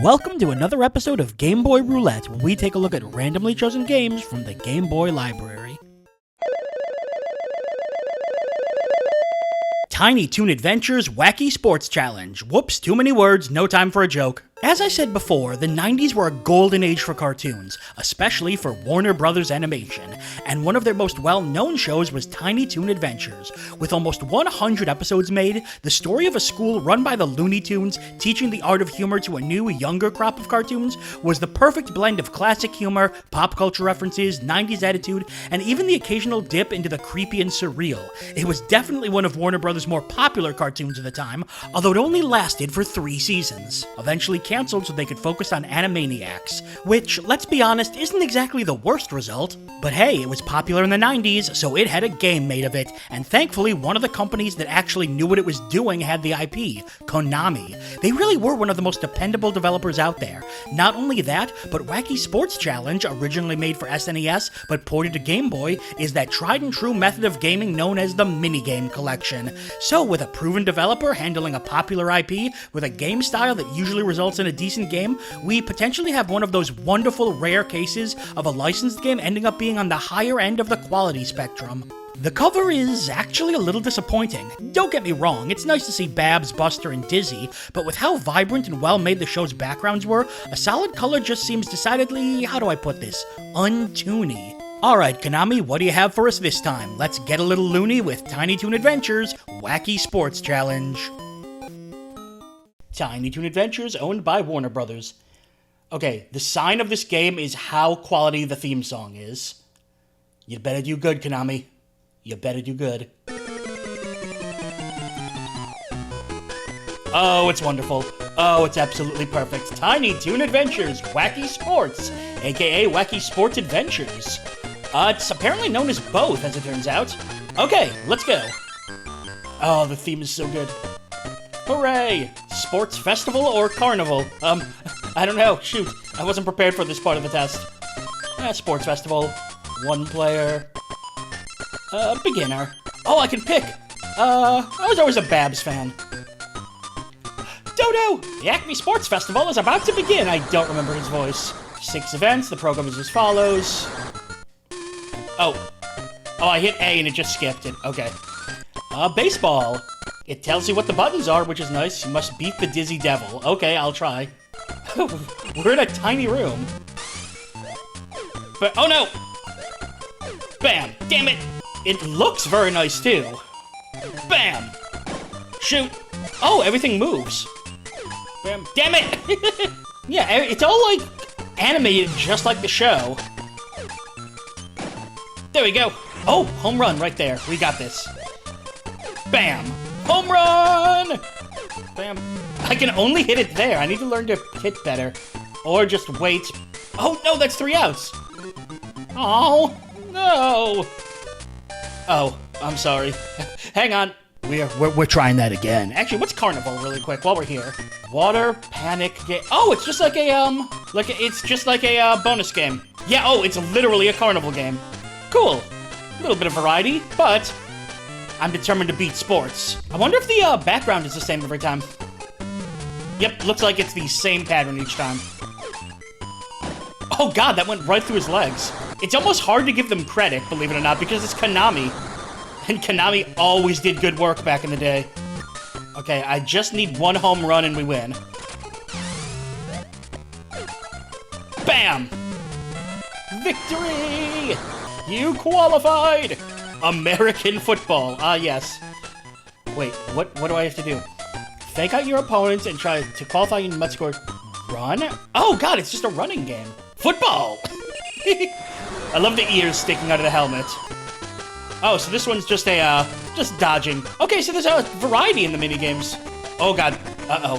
Welcome to another episode of Game Boy Roulette, where we take a look at randomly chosen games from the Game Boy library. Tiny Toon Adventures Wacky Sports Challenge. Whoops, too many words, no time for a joke. As I said before, the 90s were a golden age for cartoons, especially for Warner Brothers Animation, and one of their most well-known shows was Tiny Toon Adventures. With almost 100 episodes made, the story of a school run by the Looney Tunes teaching the art of humor to a new, younger crop of cartoons was the perfect blend of classic humor, pop culture references, 90s attitude, and even the occasional dip into the creepy and surreal. It was definitely one of Warner Brothers' more popular cartoons of the time, although it only lasted for 3 seasons. Eventually canceled so they could focus on Animaniacs, which, let's be honest, isn't exactly the worst result. But hey, it was popular in the 90s, so it had a game made of it, and thankfully one of the companies that actually knew what it was doing had the IP, Konami. They really were one of the most dependable developers out there. Not only that, but Wacky Sports Challenge, originally made for SNES but ported to Game Boy, is that tried and true method of gaming known as the minigame collection. So with a proven developer handling a popular IP with a game style that usually results in a decent game, we potentially have one of those wonderful rare cases of a licensed game ending up being on the higher end of the quality spectrum. The cover is actually a little disappointing. Don't get me wrong, it's nice to see Babs, Buster, and Dizzy, but with how vibrant and well made the show's backgrounds were, a solid color just seems decidedly, how do I put this, untoony. Alright, Konami, what do you have for us this time? Let's get a little loony with Tiny Toon Adventures Wacky Sports Challenge. Tiny Toon Adventures, owned by Warner Brothers. Okay, the sign of this game is how quality the theme song is. You better do good, Konami. You better do good. Oh, it's wonderful. Oh, it's absolutely perfect. Tiny Toon Adventures Wacky Sports, aka Wacky Sports Adventures. It's apparently known as both, as it turns out. Okay, let's go. Oh, the theme is so good. Hooray! Sports festival or carnival? I don't know. Shoot, I wasn't prepared for this part of the test. Sports festival. 1 player. Beginner. Oh, I can pick. I was always a Babs fan. Dodo! The Acme Sports Festival is about to begin. I don't remember his voice. 6 events. The program is as follows. Oh, I hit A and it just skipped it. Okay. Baseball. It tells you what the buttons are, which is nice. You must beat the Dizzy Devil. Okay, I'll try. We're in a tiny room. But, oh no! Bam! Damn it! It looks very nice, too. Bam! Shoot! Oh, everything moves. Bam! Damn it! Yeah, it's all, like, animated just like the show. There we go. Oh, home run right there. We got this. Bam! Home run! Bam. I can only hit it there. I need to learn to hit better. Or just wait. Oh, no, that's 3 outs. Oh, no. Oh, I'm sorry. Hang on. We're trying that again. Actually, what's Carnival really quick while we're here? Water Panic Game. Oh, it's just like a bonus game. Yeah, oh, it's literally a carnival game. Cool. A little bit of variety, but I'm determined to beat sports. I wonder if the background is the same every time. Yep, looks like it's the same pattern each time. Oh god, that went right through his legs. It's almost hard to give them credit, believe it or not, because it's Konami. And Konami always did good work back in the day. Okay, I just need 1 home run and we win. Bam! Victory! You qualified! American football. Ah, yes. Wait, what do I have to do? Fake out your opponents and try to qualify. You must score. Run? Oh god, it's just a running game. Football! I love the ears sticking out of the helmet. Oh, so this one's just just dodging. Okay, so there's a variety in the minigames. Oh god, uh-oh.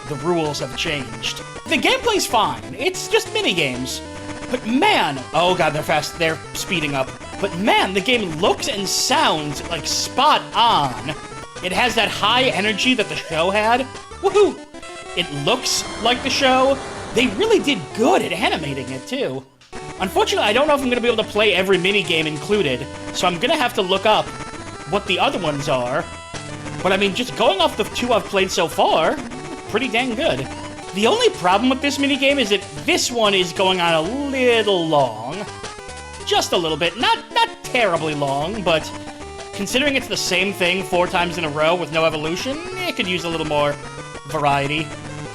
The rules have changed. The gameplay's fine. It's just minigames. But man, oh god, they're fast. They're speeding up. But man, the game looks and sounds like spot on. It has that high energy that the show had. Woohoo! It looks like the show. They really did good at animating it, too. Unfortunately, I don't know if I'm going to be able to play every minigame included, so I'm going to have to look up what the other ones are. But I mean, just going off the 2 I've played so far, pretty dang good. The only problem with this minigame is that this one is going on a little long. Just a little bit. Not terribly long, but considering it's the same thing 4 times in a row with no evolution, it could use a little more variety.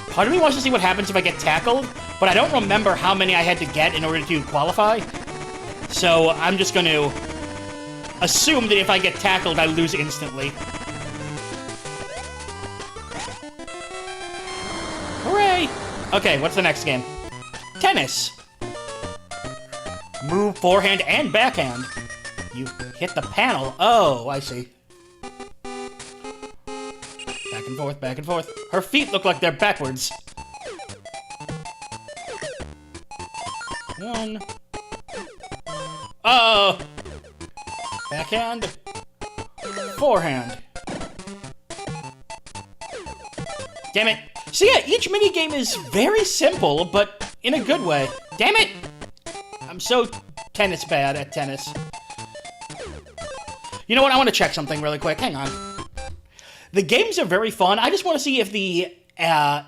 Part of me wants to see what happens if I get tackled, but I don't remember how many I had to get in order to qualify. So I'm just going to assume that if I get tackled, I lose instantly. Hooray! Okay, what's the next game? Tennis. Move forehand and backhand. You hit the panel. Oh, I see. Back and forth, back and forth. Her feet look like they're backwards. 1. Oh! Backhand. Forehand. Damn it. So yeah, each minigame is very simple, but in a good way. Damn it! I'm so tennis bad at tennis. You know what? I want to check something really quick. Hang on. The games are very fun. I just want to see if the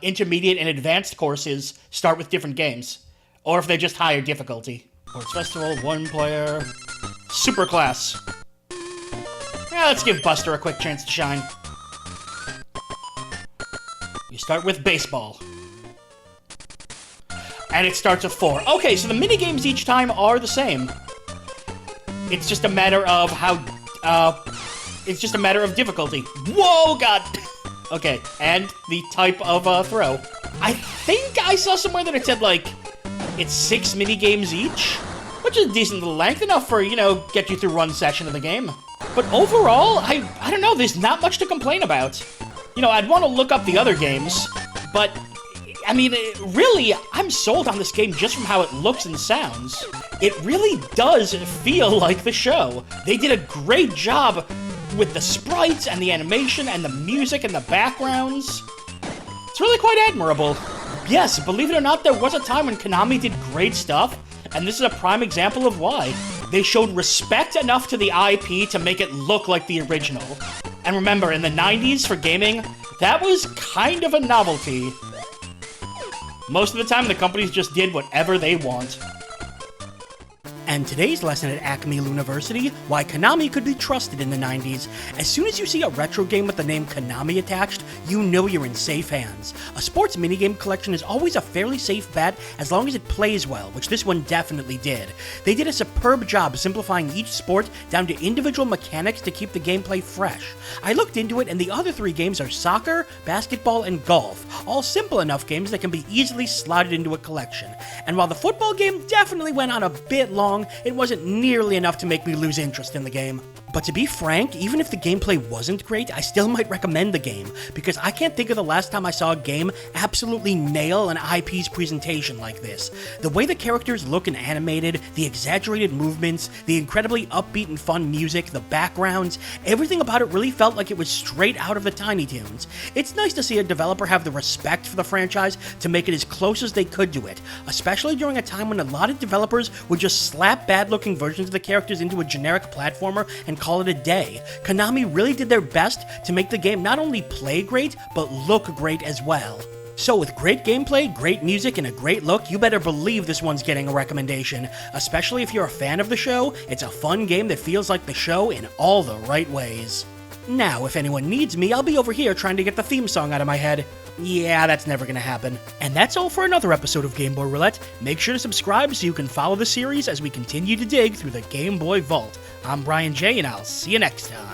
intermediate and advanced courses start with different games. Or if they just higher difficulty. Sports Festival, 1 player. Super class. Yeah, let's give Buster a quick chance to shine. You start with baseball. And it starts with 4. Okay, so the minigames each time are the same. It's just a matter of how... it's just a matter of difficulty. Whoa, God! Okay, and the type of throw. I think I saw somewhere that it said, like, it's 6 minigames each, which is a decent little length, enough for, you know, get you through one session of the game. But overall, I don't know, there's not much to complain about. You know, I'd want to look up the other games, but, I mean, really, I'm sold on this game just from how it looks and sounds. It really does feel like the show. They did a great job with the sprites and the animation and the music and the backgrounds. It's really quite admirable. Yes, believe it or not, there was a time when Konami did great stuff, and this is a prime example of why. They showed respect enough to the IP to make it look like the original. And remember, in the 90s for gaming, that was kind of a novelty. Most of the time, the companies just did whatever they want. And today's lesson at Acme University, why Konami could be trusted in the 90s. As soon as you see a retro game with the name Konami attached, you know you're in safe hands. A sports minigame collection is always a fairly safe bet as long as it plays well, which this one definitely did. They did a superb job simplifying each sport down to individual mechanics to keep the gameplay fresh. I looked into it and the other 3 games are soccer, basketball, and golf, all simple enough games that can be easily slotted into a collection. And while the football game definitely went on a bit long, it wasn't nearly enough to make me lose interest in the game. But to be frank, even if the gameplay wasn't great, I still might recommend the game, because I can't think of the last time I saw a game absolutely nail an IP's presentation like this. The way the characters look and animated, the exaggerated movements, the incredibly upbeat and fun music, the backgrounds, everything about it really felt like it was straight out of the Tiny Toons. It's nice to see a developer have the respect for the franchise to make it as close as they could to it, especially during a time when a lot of developers would just slap bad-looking versions of the characters into a generic platformer and call it a day. Konami really did their best to make the game not only play great, but look great as well. So with great gameplay, great music, and a great look, you better believe this one's getting a recommendation. Especially if you're a fan of the show, it's a fun game that feels like the show in all the right ways. Now, if anyone needs me, I'll be over here trying to get the theme song out of my head. Yeah, that's never gonna happen. And that's all for another episode of Game Boy Roulette. Make sure to subscribe so you can follow the series as we continue to dig through the Game Boy Vault. I'm BrianJ, and I'll see you next time.